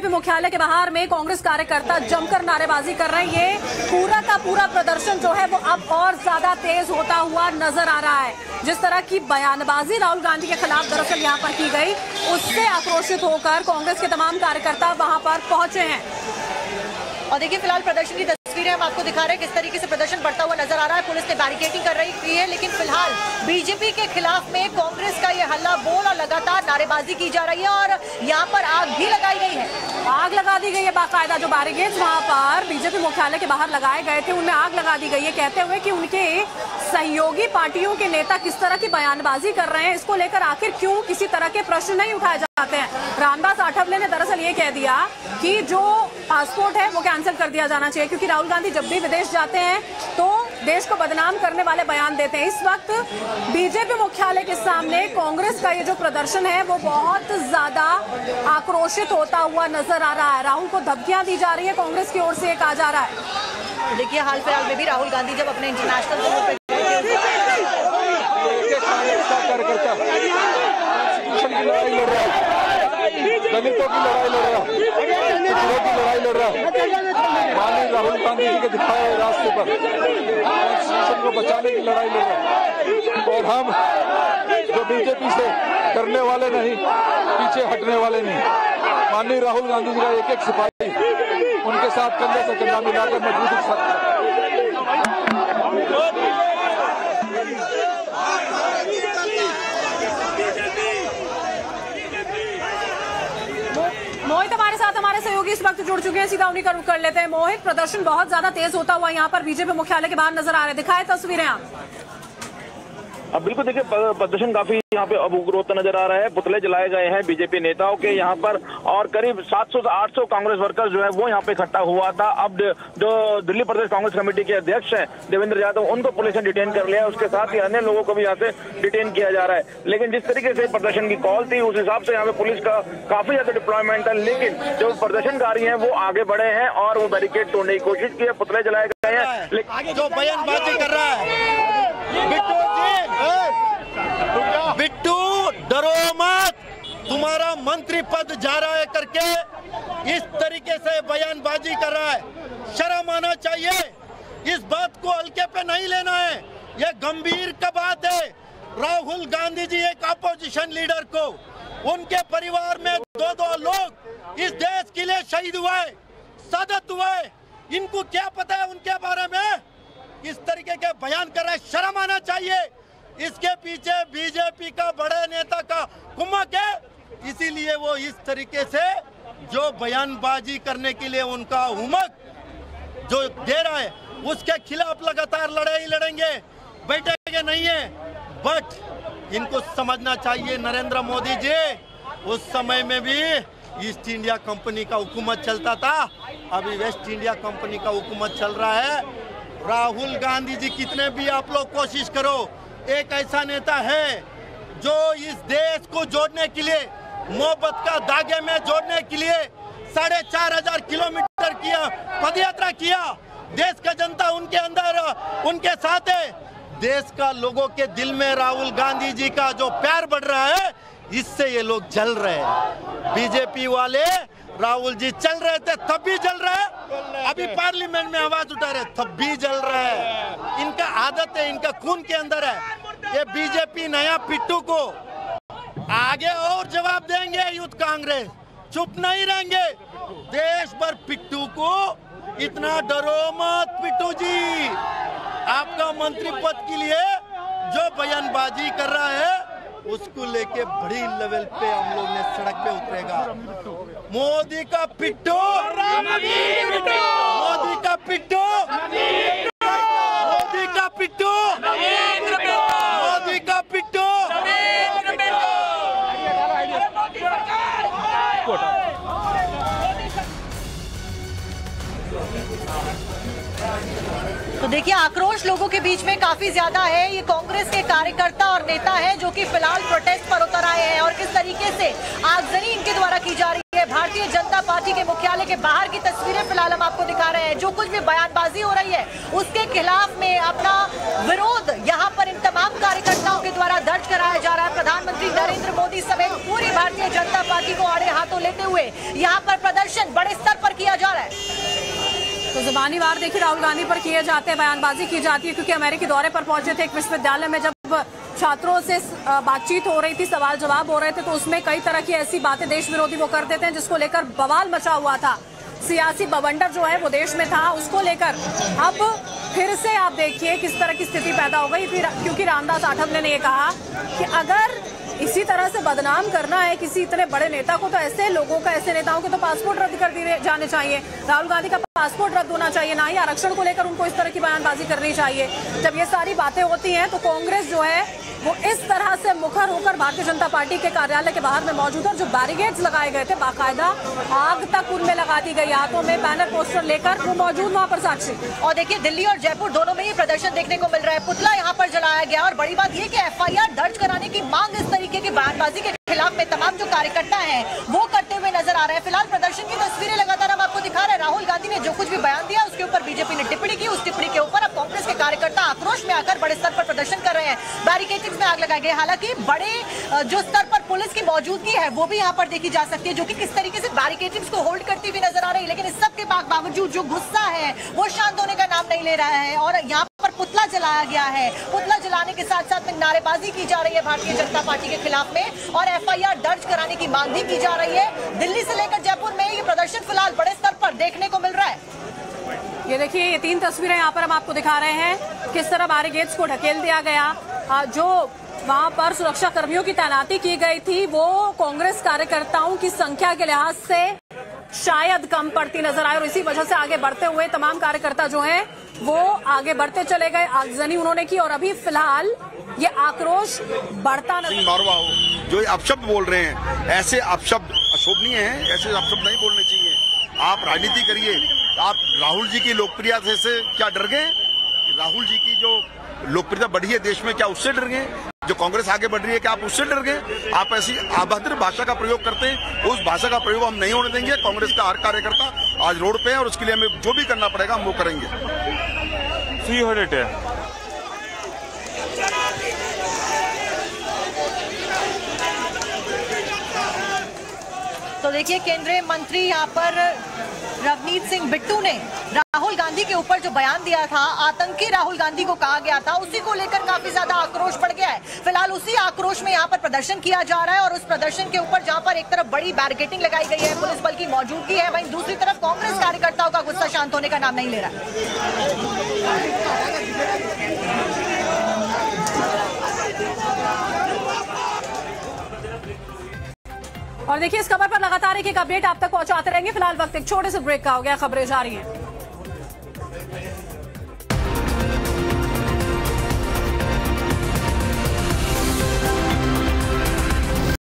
BJP मुख्यालय के बाहर में कांग्रेस कार्यकर्ता जमकर नारेबाजी कर रहे हैं। ये पूरा का पूरा प्रदर्शन जो है वो अब और ज्यादा तेज होता हुआ नजर आ रहा है। जिस तरह की बयानबाजी राहुल गांधी के खिलाफ दरअसल यहाँ पर की गई, उससे आक्रोशित होकर कांग्रेस के तमाम कार्यकर्ता वहां पर पहुंचे हैं। और देखिए फिलहाल प्रदर्शन की तस्वीरें हम आपको दिखा रहे हैं किस तरीके से प्रदर्शन बढ़ता हुआ नजर आ रहा है। पुलिस ने बैरिकेडिंग कर रही है, लेकिन फिलहाल बीजेपी के खिलाफ में कांग्रेस का ये हल्ला बोल और लगातार नारेबाजी की जा रही है और यहाँ पर आग भी लगाई गई है। आग लगा दी गई है बाकायदा। जो बैरिकेड्स वहां पर बीजेपी मुख्यालय के बाहर लगाए गए थे उनमें आग लगा दी गई है, कहते हुए कि उनके सहयोगी पार्टियों के नेता किस तरह की बयानबाजी कर रहे हैं, इसको लेकर आखिर क्यों किसी तरह के प्रश्न नहीं उठाए जाते हैं। रामदास आठवले ने दरअसल ये कह दिया कि जो पासपोर्ट है वो कैंसिल कर दिया जाना चाहिए, क्योंकि राहुल गांधी जब भी विदेश जाते हैं तो देश को बदनाम करने वाले बयान देते हैं। इस वक्त बीजेपी मुख्यालय के सामने कांग्रेस का ये जो प्रदर्शन है वो बहुत ज्यादा आक्रोशित होता हुआ नजर आ रहा है। राहुल को धमकियां दी जा रही है, कांग्रेस की ओर से ये कहा जा रहा है। देखिए हाल फिलहाल में भी राहुल गांधी जब अपने इंटरनेशनल दौरे पे दलितों की लड़ाई लड़ रहा है, पिछड़ों की लड़ाई लड़ रहा है, माननीय राहुल गांधी जी के दिखाए रास्ते पर कॉन्स्टिट्यूशन को बचाने की लड़ाई लड़ रहा है। और हम जो बीजेपी से डरने वाले नहीं, पीछे हटने वाले नहीं, माननीय राहुल गांधी जी का एक एक सिपाही उनके साथ कंधे से कंधा मिलाकर मजबूती के साथ। मोहित हमारे साथ हमारे सहयोगी इस वक्त जुड़ चुके हैं, सीधा उन्हीं का रुख कर लेते हैं। मोहित, प्रदर्शन बहुत ज्यादा तेज होता हुआ यहाँ पर बीजेपी मुख्यालय के बाहर नजर आ रहे हैं, दिखाए तस्वीरें आप। अब बिल्कुल देखिए प्रदर्शन काफी यहाँ पे अब उग्र होता नजर आ रहा है। पुतले जलाए गए हैं बीजेपी नेताओं के यहाँ पर और करीब 700 से 800 कांग्रेस वर्कर्स जो है वो यहाँ पे इकट्ठा हुआ था। अब जो दिल्ली प्रदेश कांग्रेस कमेटी के अध्यक्ष हैं देवेंद्र यादव, उनको पुलिस ने डिटेन कर लिया है। उसके साथ ही अन्य लोगों को भी यहाँ से डिटेन किया जा रहा है। लेकिन जिस तरीके से प्रदर्शन की कॉल थी उस हिसाब से यहाँ पे पुलिस का काफी ज्यादा डिप्लॉयमेंट है। लेकिन जो प्रदर्शनकारी है वो आगे बढ़े हैं और वो बैरिकेड तोड़ने की कोशिश की है, पुतले जलाए गए हैं। लेकिन जो बयानबाजी कर रहा है बिट्टू डरो मत, तुम्हारा मंत्री पद जा रहा है करके इस तरीके से बयानबाजी कर रहा है, शर्म आना चाहिए। इस बात को हल्के पे नहीं लेना है, ये गंभीर का बात है। राहुल गांधी जी एक अपोजिशन लीडर को, उनके परिवार में 2-2 लोग इस देश के लिए शहीद हुए, शहादत हुए, इनको क्या पता है उनके बारे में? इस तरीके के बयान कर रहे हैं, शर्म आना चाहिए। इसके पीछे बीजेपी का बड़े नेता का कुमक है, इसीलिए वो इस तरीके से जो बयानबाजी करने के लिए उनका उमक जो दे रहा है उसके खिलाफ लगातार लड़ाई लड़ेंगे, बैठेंगे नहीं है। बट इनको समझना चाहिए नरेंद्र मोदी जी उस समय में भी ईस्ट इंडिया कंपनी का हुकूमत चलता था, अभी वेस्ट इंडिया कंपनी का हुकूमत चल रहा है। राहुल गांधी जी कितने भी आप लोग कोशिश करो, एक ऐसा नेता है जो इस देश को जोड़ने के लिए, मोहब्बत का धागे में जोड़ने के लिए 4500 किलोमीटर किया, पदयात्रा किया। देश का जनता उनके अंदर उनके साथ है। देश का लोगों के दिल में राहुल गांधी जी का जो प्यार बढ़ रहा है, इससे ये लोग जल रहे हैं। बीजेपी वाले राहुल जी चल रहे थे तब भी जल रहे हैं, अभी पार्लियामेंट में आवाज उठा रहे तब भी जल रहे हैं। इनका आदत है, इनका खून के अंदर है। ये बीजेपी नया पिट्टू को आगे और जवाब देंगे। यूथ कांग्रेस चुप नहीं रहेंगे। देश भर पिट्टू को इतना डरो मत पिट्टू जी, आपका मंत्री पद के लिए जो बयानबाजी कर रहा है उसको लेके बड़ी लेवल पे हम लोग ने सड़क पे उतरेगा। मोदी का पिट्टू, मोदी का पिट्टू, मोदी का पिट्टू, मोदी का पिट्टू। तो देखिए आक्रोश लोगों के बीच में काफी ज्यादा है। ये कांग्रेस के कार्यकर्ता और नेता हैं जो कि फिलहाल प्रोटेस्ट पर उतर आए हैं और किस तरीके से आगजनी इनके द्वारा की जा रही है। भारतीय जनता पार्टी के मुख्यालय के बाहर की तस्वीरें फिलहाल हम आपको दिखा रहे हैं। जो कुछ भी बयानबाजी हो रही है उसके खिलाफ में अपना विरोध यहाँ पर इन तमाम कार्यकर्ताओं के द्वारा दर्ज कराया जा रहा है। प्रधानमंत्री नरेंद्र मोदी समेत पूरी भारतीय जनता पार्टी को आड़े हाथों लेते हुए हुए यहाँ पर प्रदर्शन बड़े स्तर पर किया जा रहा है। तो जुबानी वार देखिए राहुल गांधी पर किए जाते हैं, बयानबाजी की जाती है, क्योंकि अमेरिकी दौरे पर पहुंचे थे। एक विश्वविद्यालय में जब छात्रों से बातचीत हो रही थी, सवाल जवाब हो रहे थे, तो उसमें कई तरह की ऐसी बातें देश विरोधी वो कर देते हैं जिसको लेकर बवाल मचा हुआ था। सियासी बवंडर जो है वो देश में था, उसको लेकर अब फिर से आप देखिए किस तरह की स्थिति पैदा हो गई। क्योंकि रामदास आठवले ने ये कहा कि अगर इसी तरह से बदनाम करना है किसी इतने बड़े नेता को, तो ऐसे लोगों का, ऐसे नेताओं के तो पासपोर्ट रद्द कर दिए जाने चाहिए। राहुल गांधी का पासपोर्ट रद्द होना चाहिए, ना ही आरक्षण को लेकर उनको इस तरह की बयानबाजी करनी चाहिए। जब ये सारी बातें होती हैं तो कांग्रेस जो है वो इस तरह से मुखर होकर भारतीय जनता पार्टी के कार्यालय के बाहर में मौजूद है। जो बैरिकेड्स लगाए गए थे, बाकायदा आग तक उनमें लगा दी गई, हाथों में बैनर पोस्टर लेकर वो मौजूद वहाँ पर साक्षी। और देखिए दिल्ली और जयपुर दोनों में ये प्रदर्शन देखने को मिल रहा है। पुतला यहाँ पर जलाया गया और बड़ी बात ये कि FIR दर्ज कराने की मांग इस तरीके की बयानबाजी के खिलाफ में तमाम जो कार्यकर्ता हैं वो करते हुए नजर आ रहे हैं। फिलहाल प्रदर्शन की तस्वीरें लगातार हम आपको दिखा रहे हैं। राहुल गांधी ने जो कुछ भी बयान दिया उसके ऊपर बीजेपी ने टिप्पणी की, उस टिप्पणी के ऊपर अब कांग्रेस के कार्यकर्ता आक्रोश में आकर बड़े स्तर पर प्रदर्शन कर रहे हैं। बैरिकेडिंग में आग लगाई गई। हालांकि बड़े जो स्तर पर पुलिस की मौजूदगी है वो भी यहाँ पर देखी जा सकती है, जो कि किस तरीके से बैरिकेडिंग को होल्ड करती हुई नजर आ रही है। लेकिन इस सब के बावजूद जो गुस्सा है वो शांत होने का नाम नहीं ले रहा है और यहाँ पर पुतला जलाया गया है। पुतला जलाने के साथ साथ में नारेबाजी की जा रही है भारतीय जनता पार्टी के खिलाफ में और FIR दर्ज कराने की मांग भी की जा रही है। दिल्ली से लेकर जयपुर में ये प्रदर्शन फिलहाल बड़े स्तर पर देखने को मिल रहा है। ये देखिए ये 3 तस्वीरें यहाँ पर हम आपको दिखा रहे हैं, किस तरह बैरिकेड्स को ढकेल दिया गया। जो वहां पर सुरक्षा कर्मियों की तैनाती की गई थी वो कांग्रेस कार्यकर्ताओं की संख्या के लिहाज से शायद कम पड़ती नजर आए और इसी वजह से आगे बढ़ते हुए तमाम कार्यकर्ता जो हैं वो आगे बढ़ते चले गए। आगजनी उन्होंने की और अभी फिलहाल ये आक्रोश बढ़ता नजर। मारवा हो जो अपशब्द बोल रहे हैं, ऐसे अपशब्द अशोभनीय हैं, ऐसे अपशब्द नहीं बोलने चाहिए। आप राजनीति करिए। आप राहुल जी की लोकप्रियता से क्या डर गए? राहुल जी की जो लोकप्रियता बढ़ी है देश में, क्या उससे डर गए? जो कांग्रेस आगे बढ़ रही है, क्या आप उससे डर गए? आप ऐसी अभद्र भाषा का प्रयोग करते हैं, उस भाषा का प्रयोग हम नहीं होने देंगे। कांग्रेस का हर कार्यकर्ता आज रोड पे है और उसके लिए हमें जो भी करना पड़ेगा हम वो करेंगे। तो देखिए केंद्रीय मंत्री यहाँ पर रवनीत सिंह बिट्टू ने राहुल गांधी के ऊपर जो बयान दिया था, आतंकी राहुल गांधी को कहा गया था, उसी को लेकर काफी ज्यादा आक्रोश बढ़ गया है। फिलहाल उसी आक्रोश में यहाँ पर प्रदर्शन किया जा रहा है और उस प्रदर्शन के ऊपर जहाँ पर एक तरफ बड़ी बैरिकेडिंग लगाई गई है, पुलिस बल की मौजूदगी है, वहीं दूसरी तरफ कांग्रेस कार्यकर्ताओं का गुस्सा शांत होने का नाम नहीं ले रहा। और देखिए इस खबर पर लगातार एक अपडेट आप तक पहुंचाते रहेंगे। फिलहाल वक्त एक छोटे से ब्रेक का हो गया, खबरें जारी हैं।